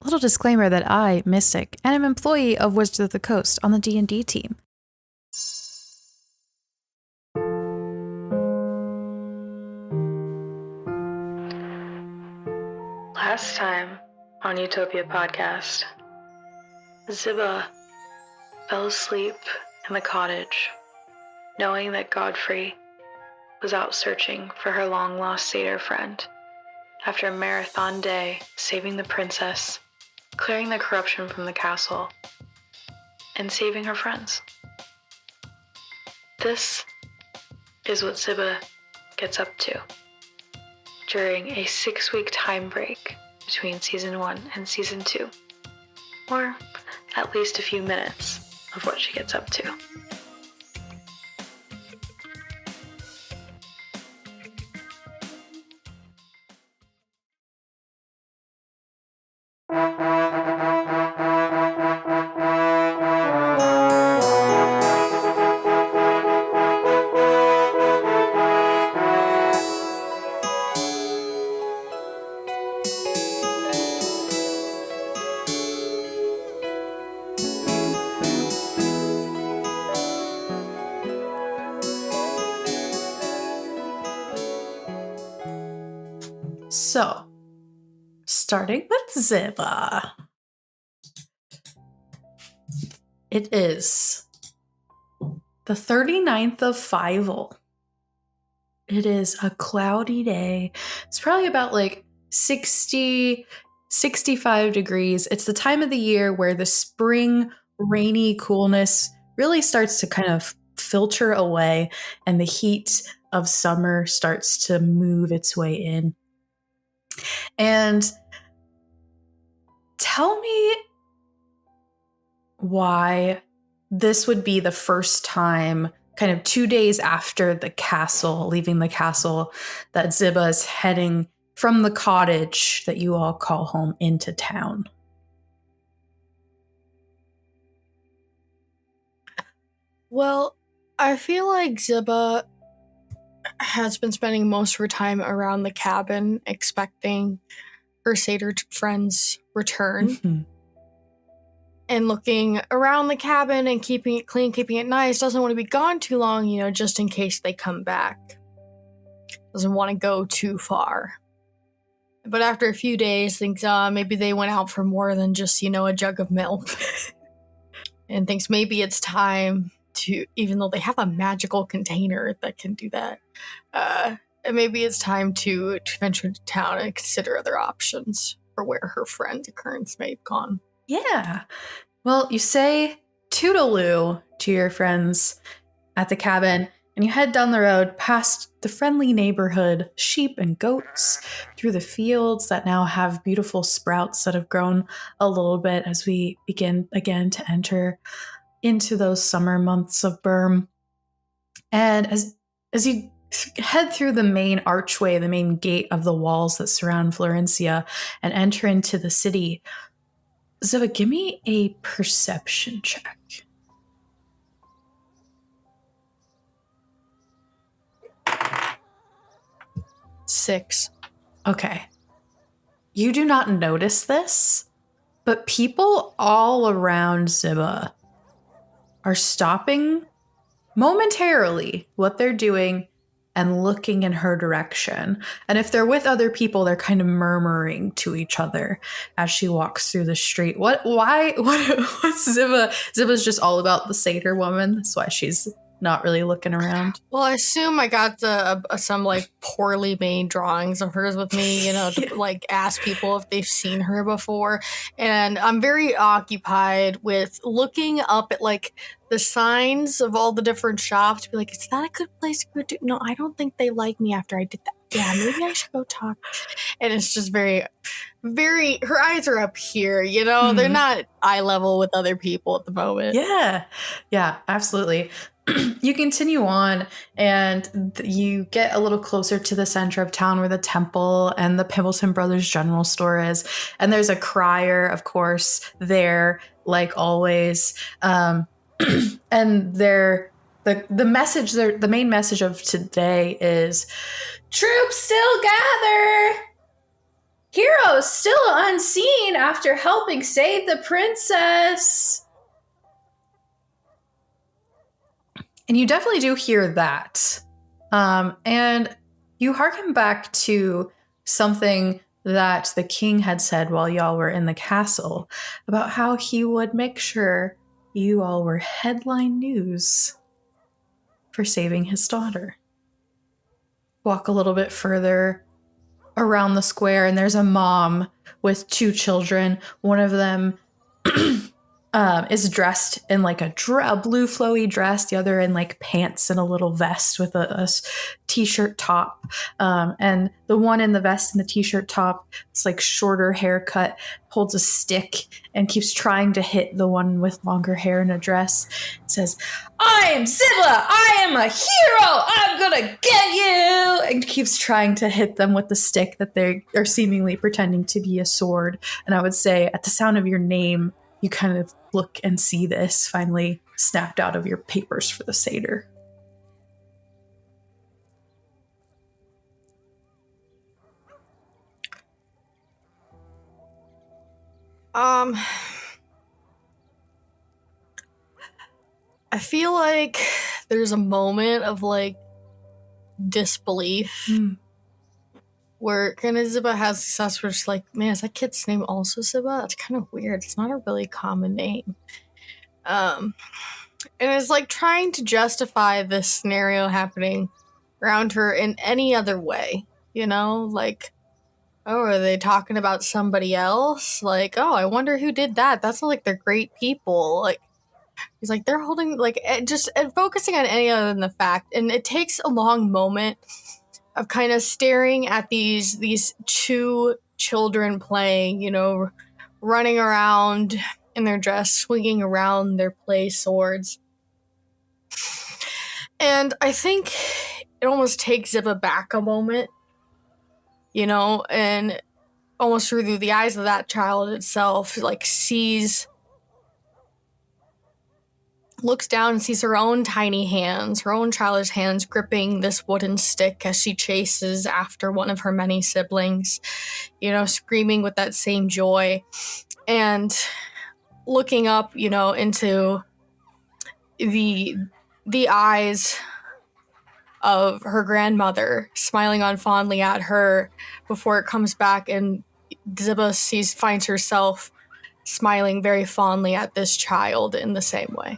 Little disclaimer that I, Mystic, and am employee of Wizards of the Coast on the D&D team. Last time on UTOPIA podcast, Zibba fell asleep in the cottage, knowing that Godfrey was out searching for her long-lost satyr friend after a marathon day saving the princess, clearing the corruption from the castle, and saving her friends. This is what Zibba gets up to during a 6-week time break between season 1 and season 2, or at least a few minutes of what she gets up to. So, starting with Zibba. It is the 39th of Fievel. It is a cloudy day. It's probably about 60, 65 degrees. It's the time of the year where the spring rainy coolness really starts to kind of filter away and the heat of summer starts to move its way in. And tell me why this would be the first time, kind of 2 days after the castle, leaving the castle, that Zibba is heading from the cottage that you all call home into town. Well, I feel like Zibba has been spending most of her time around the cabin expecting her satyr friend's return. Mm-hmm. And looking around the cabin and keeping it clean, keeping it nice. Doesn't want to be gone too long, just in case they come back. Doesn't want to go too far. But after a few days, thinks maybe they went out for more than just, a jug of milk. And thinks maybe it's time to, even though they have a magical container that can do that, maybe it's time to venture into town and consider other options for where her friend Occurrence may have gone. Yeah. Well, you say toodaloo to your friends at the cabin, and you head down the road past the friendly neighborhood, sheep and goats, through the fields that now have beautiful sprouts that have grown a little bit as we begin again to enter into those summer months of Burm. And as you head through the main archway, the main gate of the walls that surround Florencia, and enter into the city, Zibba, give me a perception check. Six. Okay. You do not notice this, but people all around Zibba are stopping momentarily what they're doing and looking in her direction. And if they're with other people, they're kind of murmuring to each other as she walks through the street. What's Zibba? Zibba's just all about the satyr woman. That's why she's not really looking around. Well, I assume I got some poorly made drawings of hers with me, to ask people if they've seen her before. And I'm very occupied with looking up at the signs of all the different shops to be like, is that a good place to go to? No, I don't think they like me after I did that. Yeah, maybe I should go talk. And it's just very, very, her eyes are up here, They're not eye level with other people at the moment. Yeah, absolutely. You continue on and you get a little closer to the center of town where the temple and the Pimbleton Brothers general store is. And there's a crier, of course, there, like always. And the message there, the main message of today is, troops still gather. Hero still unseen after helping save the princess. And you definitely do hear that. And you hearken back to something that the king had said while y'all were in the castle about how he would make sure you all were headline news for saving his daughter. Walk a little bit further around the square, and there's a mom with 2 children. One of them is dressed in like a blue flowy dress, the other in like pants and a little vest with a t-shirt top. And the one in the vest and the t-shirt top, it's like shorter haircut, holds a stick and keeps trying to hit the one with longer hair in a dress. It says, "I am Zibba! I am a hero! I'm gonna get you!" And keeps trying to hit them with the stick that they are seemingly pretending to be a sword. And I would say at the sound of your name, you kind of look and see this finally snapped out of your papers for the Seder. I feel like there's a moment of like disbelief where kind of Zibba has this thoughts where it's like, man, is that kid's name also Zibba? That's kind of weird. It's not a really common name. And it's like trying to justify this scenario happening around her in any other way, you know? Like, oh, are they talking about somebody else? Like, oh, I wonder who did that. That's not like they're great people. Like, he's like, they're holding, like, just focusing on any other than the fact. And it takes a long moment of kind of staring at these 2 children playing, you know, running around in their dress, swinging around their play swords. And I think it almost takes Zibba back a moment, you know, and almost through the eyes of that child itself, like looks down and sees her own tiny hands, her own childish hands gripping this wooden stick as she chases after one of her many siblings, you know, screaming with that same joy. And looking up, you know, into the eyes of her grandmother, smiling on fondly at her before it comes back, and Zibba finds herself smiling very fondly at this child in the same way.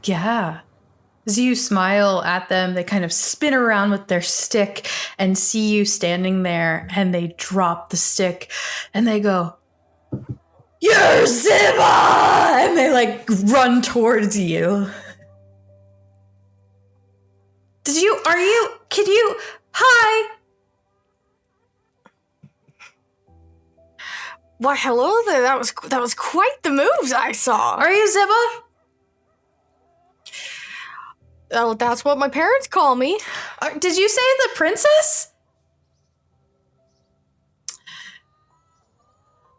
Yeah. As you smile at them, they kind of spin around with their stick and see you standing there, and they drop the stick and they go, "You're Zibba!" And they like run towards you. Hi! Why, hello there. That was quite the moves I saw. Are you Zibba? Oh, that's what my parents call me. Did you say the princess?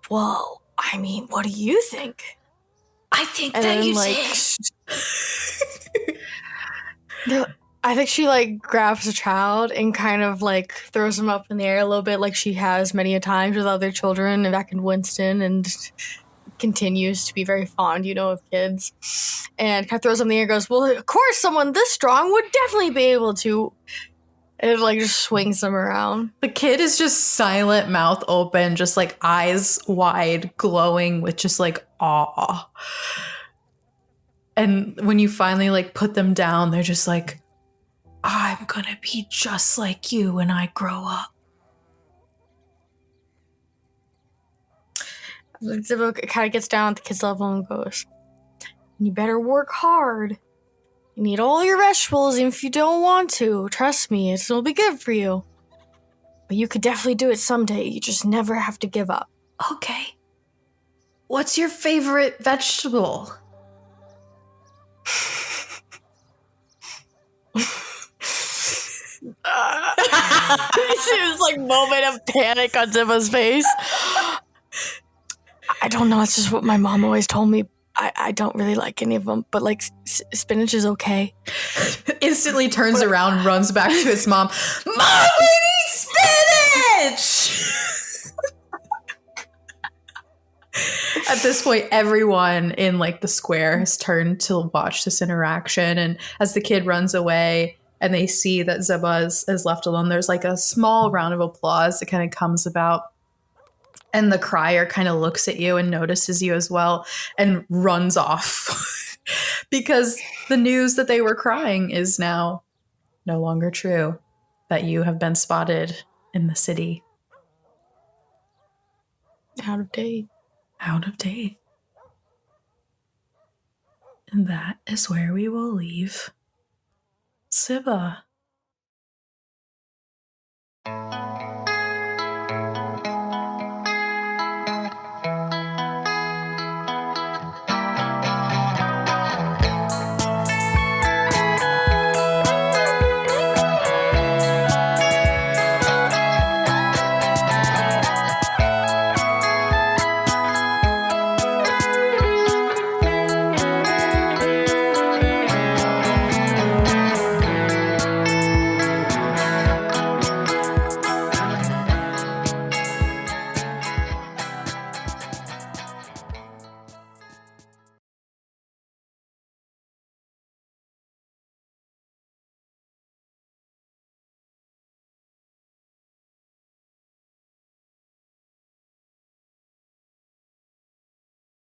Well, I mean, what do you think? I think that you did. I think she, like, grabs a child and kind of, like, throws him up in the air a little bit like she has many a times with other children back in Winston, and continues to be very fond, you know, of kids. And kind of throws him in the air and goes, well, of course someone this strong would definitely be able to. And it, like, just swings them around. The kid is just silent, mouth open, just, like, eyes wide, glowing with just, like, awe. And when you finally, like, put them down, they're just like, I'm gonna be just like you when I grow up. Zibba kind of gets down at the kid's level and goes, you better work hard. You need all your vegetables, and if you don't want to, trust me, it'll be good for you. But you could definitely do it someday. You just never have to give up. Okay. What's your favorite vegetable? This like moment of panic on Zibba's face. I don't know. It's just what my mom always told me. I don't really like any of them, but like spinach is okay. Instantly turns around, runs back to his mom. Mom, we need spinach! At this point, everyone in like the square has turned to watch this interaction. And as the kid runs away and they see that Zibba is left alone, there's like a small round of applause that kind of comes about. And the crier kind of looks at you and notices you as well and runs off because the news that they were crying is now no longer true, that you have been spotted in the city. Out of date. Out of date. And that is where we will leave Zibba.